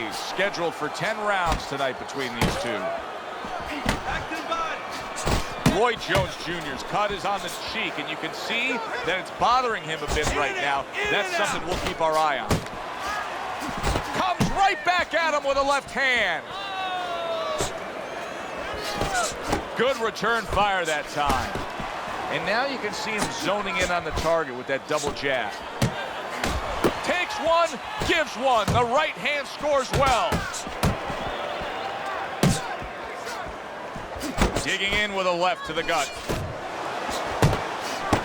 conveys scheduled for 10 rounds tonight between these two. Roy Jones Jr.'s cut is on the cheek, and you can see that it's bothering him a bit right now. That's something we'll keep our eye on. Comes right back at him with a left hand. Good return fire that time. And now you can see him zoning in on the target with that double jab. Takes one, gives one. The right hand scores well. Digging in with a left to the gut.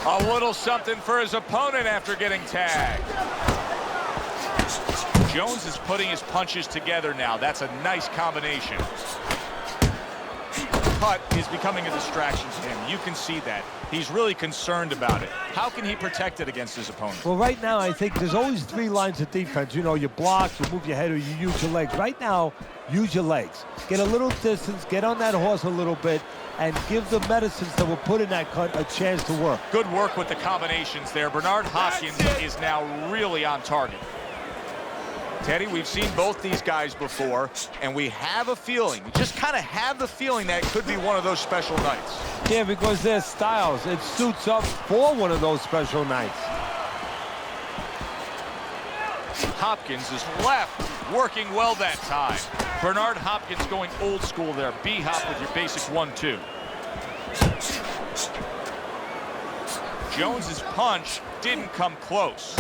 A little something for his opponent after getting tagged. Jones is putting his punches together now. That's a nice combination. Cut is becoming a distraction to him. You can see that. He's really concerned about it. How can he protect it against his opponent? Well, right now, I think there's always three lines of defense. You know, you block, you move your head, or you use your legs. Right now, use your legs. Get a little distance, get on that horse a little bit, and give the medicines that were put in that cut a chance to work. Good work with the combinations there. Bernard Hopkins is now really on target. Teddy, we've seen both these guys before, and we have a feeling, we just kind of have the feeling that it could be one of those special nights. Yeah, because their styles, it suits up for one of those special nights. Hopkins is left, working well that time. Bernard Hopkins going old school there. B-hop with your basic 1-2. Jones's punch didn't come close.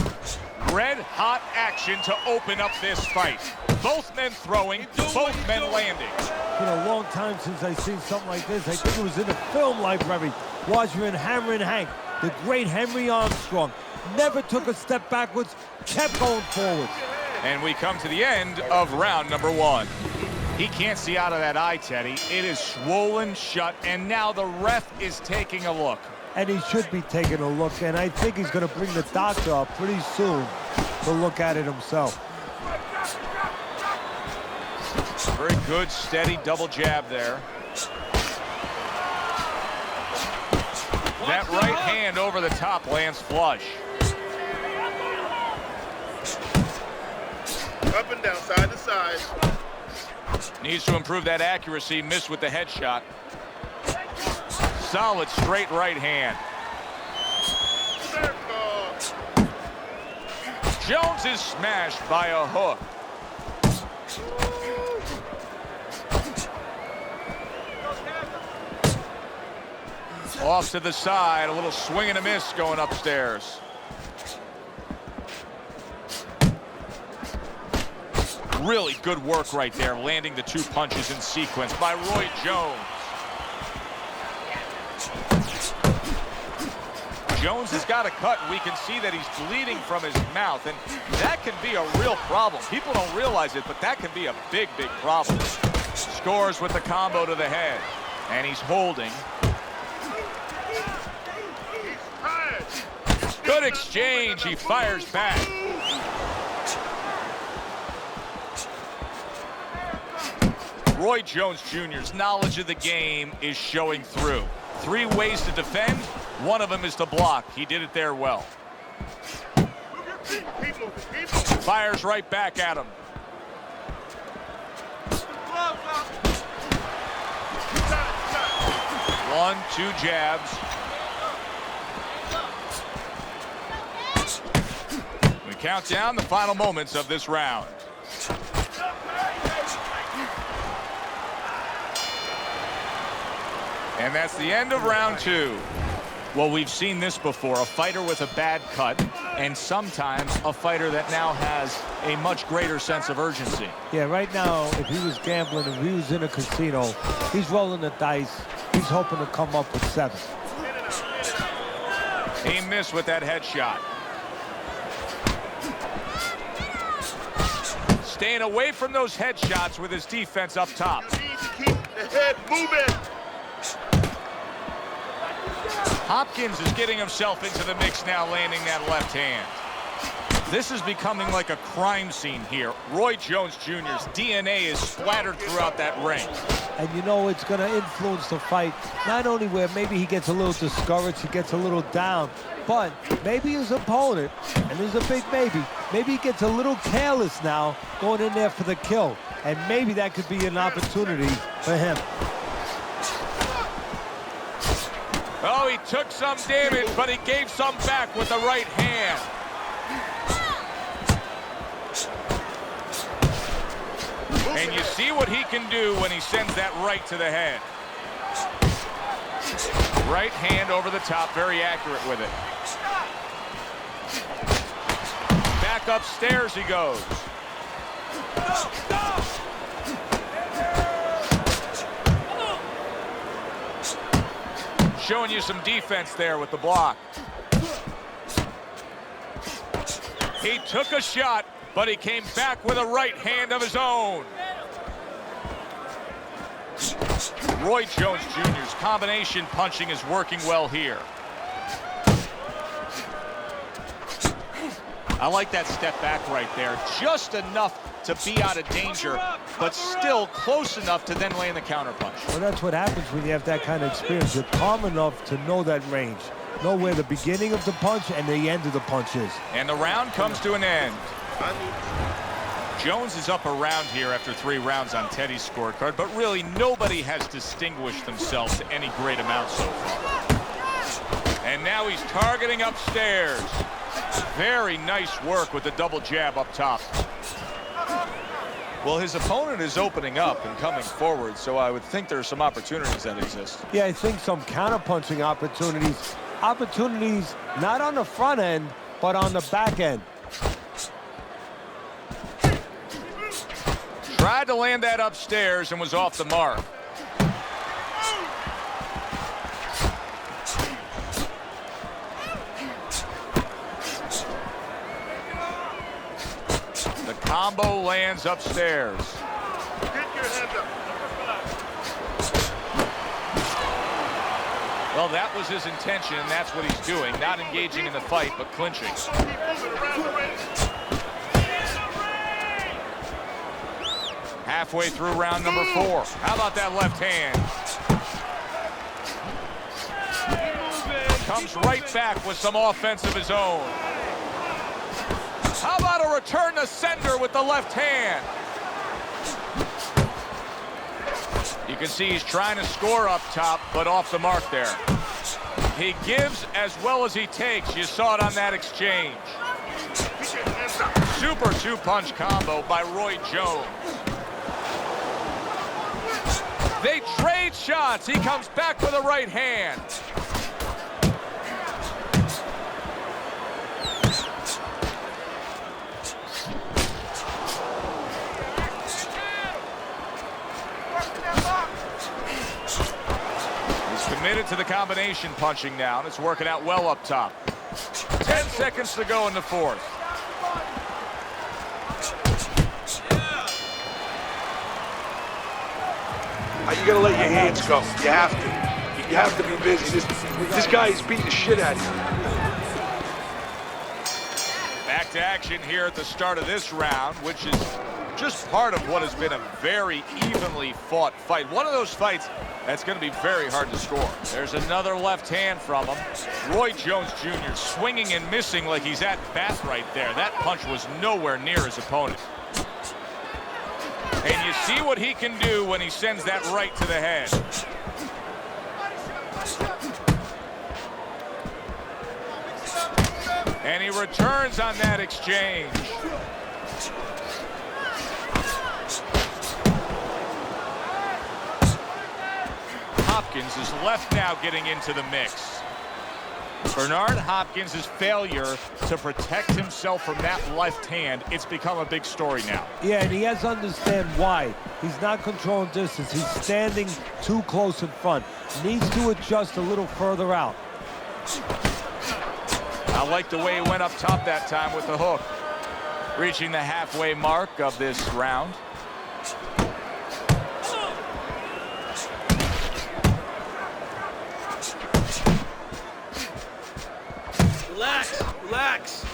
Red-hot action to open up this fight. Both men throwing, both men landing. It's been a long time since I've seen something like this. I think it was in a film library. Watching Hammer and Hank, the great Henry Armstrong, never took a step backwards, kept going forward. And we come to the end of round number 1. He can't see out of that eye, Teddy. It is swollen shut, and now the ref is taking a look. And he should be taking a look, and I think he's going to bring the doctor up pretty soon to look at it himself. Very good, steady double jab there. That right hand over the top lands flush. Up and down, side to side. Needs to improve that accuracy. Missed with the headshot. Solid straight right hand. Jones is smashed by a hook. Off to the side, a little swing and a miss going upstairs. Really good work right there, landing the 2 punches in sequence by Roy Jones. Jones has got a cut, and we can see that he's bleeding from his mouth, and that can be a real problem. People don't realize it, but that can be a big, big problem. Scores with the combo to the head, and he's holding. Good exchange, he fires back. Roy Jones Jr.'s knowledge of the game is showing through. 3 ways to defend. One of them is to block. He did it there well. Fires right back at him. 1, 2 jabs. We count down the final moments of this round. And that's the end of round 2. Well, we've seen this before, a fighter with a bad cut, and sometimes a fighter that now has a much greater sense of urgency. Yeah, right now, if he was gambling, if he was in a casino, he's rolling the dice. He's hoping to come up with 7. He missed with that headshot. Staying away from those headshots with his defense up top. You need to keep the head moving. Hopkins is getting himself into the mix now, landing that left hand. This is becoming like a crime scene here. Roy Jones Jr.'s DNA is splattered throughout that ring. And you know it's going to influence the fight, not only where maybe he gets a little discouraged, he gets a little down, but maybe his opponent, and there's a big maybe he gets a little careless now going in there for the kill. And maybe that could be an opportunity for him. Oh, he took some damage, but he gave some back with the right hand. And you see what he can do when he sends that right to the head. Right hand over the top, very accurate with it. Back upstairs he goes. Showing you some defense there with the block. He took a shot, but he came back with a right hand of his own. Roy Jones Jr.'s combination punching is working well here. I like that step back right there. Just enough to be out of danger, but still close enough to then land the counter punch. Well, that's what happens when you have that kind of experience. You're calm enough to know that range. Know where the beginning of the punch and the end of the punch is. And the round comes to an end. Jones is up a round here after 3 rounds on Teddy's scorecard, but really nobody has distinguished themselves to any great amount so far. And now he's targeting upstairs. Very nice work with the double jab up top. Well, his opponent is opening up and coming forward, so I would think there are some opportunities that exist. Yeah, I think some counter-punching opportunities. Opportunities not on the front end, but on the back end. Tried to land that upstairs and was off the mark. The combo lands upstairs. Get your hands up. Well, that was his intention, and that's what he's doing. Not engaging in the fight, but clinching. Keep moving around the ring. Halfway through round number 4. How about that left hand? Comes right back with some offense of his own. How about a return to sender with the left hand? You can see he's trying to score up top, but off the mark there. He gives as well as he takes. You saw it on that exchange. Super 2-punch combo by Roy Jones. They trade shots. He comes back with a right hand. He's committed to the combination punching now, and it's working out well up top. 10 seconds to go in the 4th. You gotta let your hands go. You have to. You have to be busy. This guy is beating the shit out of you. Back to action here at the start of this round, which is just part of what has been a very evenly fought fight. One of those fights that's going to be very hard to score. There's another left hand from him. Roy Jones Jr. swinging and missing like he's at bat right there. That punch was nowhere near his opponent. And you see what he can do when he sends that right to the head. And he returns on that exchange. Hopkins is left now getting into the mix. Bernard Hopkins' failure to protect himself from that left hand, it's become a big story now. Yeah, and he has to understand why. He's not controlling distance. He's standing too close in front. Needs to adjust a little further out. I like the way he went up top that time with the hook. Reaching the halfway mark of this round. Relax, relax.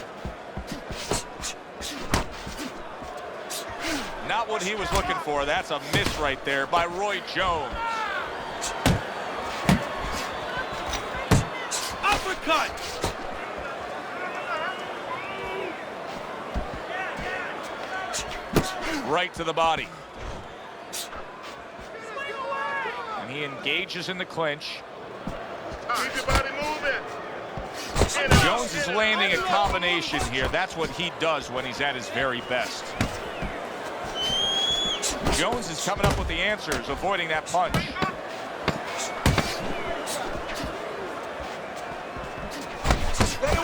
Not what he was looking for. That's a miss right there by Roy Jones. Uppercut! Right to the body. And he engages in the clinch. Keep your body moving. Jones is landing a combination here. That's what he does when he's at his very best. Jones is coming up with the answers, avoiding that punch.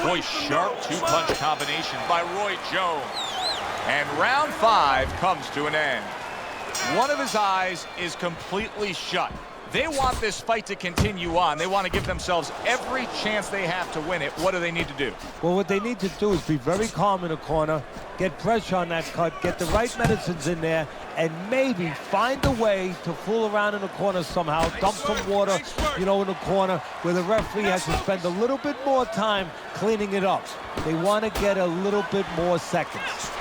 Boy, sharp two-punch combination by Roy Jones. And round 5 comes to an end. One of his eyes is completely shut. They want this fight to continue on. They want to give themselves every chance they have to win it. What do they need to do? Well, what they need to do is be very calm in the corner, get pressure on that cut, get the right medicines in there, and maybe find a way to fool around in the corner somehow, dump some water, you know, in the corner where the referee has to spend a little bit more time cleaning it up. They want to get a little bit more seconds.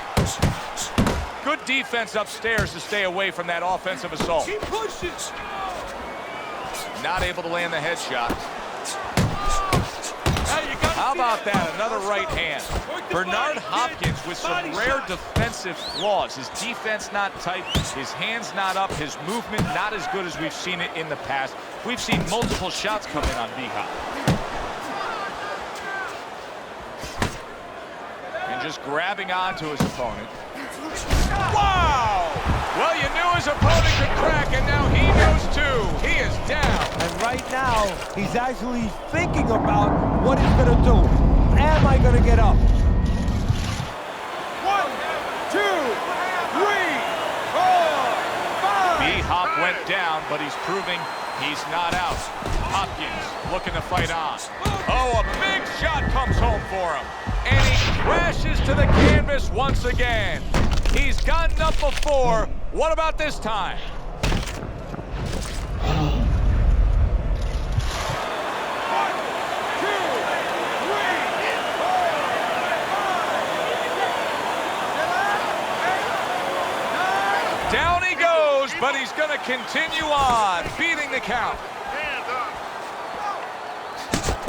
Good defense upstairs to stay away from that offensive assault. Keep pushing! Not able to land the headshot. How about that? Another right hand. Bernard Hopkins with some rare defensive flaws. His defense not tight, his hands not up, his movement not as good as we've seen it in the past. We've seen multiple shots come in on FİGHT. And just grabbing onto his opponent. Wow! Well, you knew his opponent could crack, and now he knows too. He is down. And right now, he's actually thinking about what he's going to do. Am I going to get up? 1, 2, 3, 4, 5. FİGHT went down, but he's proving he's not out. Hopkins looking to fight on. Oh, a big shot comes home for him. And he crashes to the canvas once again. He's gotten up before. What about this time? Down he goes, but he's going to continue on, beating the count. Hands up.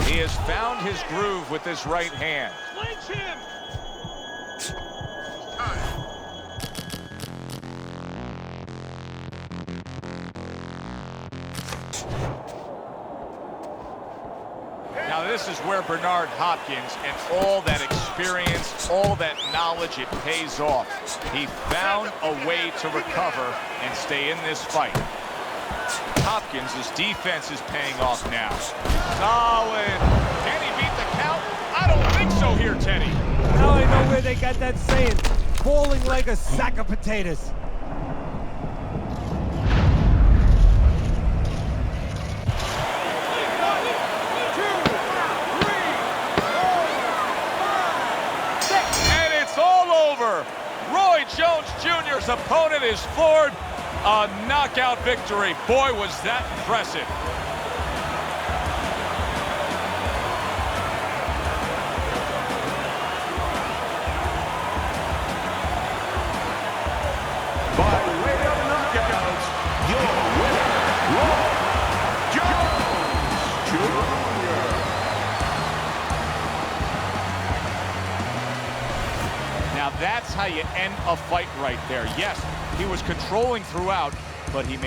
He has found his groove with this right hand. Clinch him! Now this is where Bernard Hopkins and all that experience, all that knowledge, it pays off. He found a way to recover and stay in this fight. Hopkins' defense is paying off now. Solid. Can he beat the count? I don't think so here, Teddy. Now I know where they got that saying, falling like a sack of potatoes. Roy Jones Jr.'s opponent is floored. A knockout victory. Boy, was that impressive. By way of knockout, your winner, Roy Jones Jr. Now that's how you end a fight right there. Yes, he was controlling throughout, but he made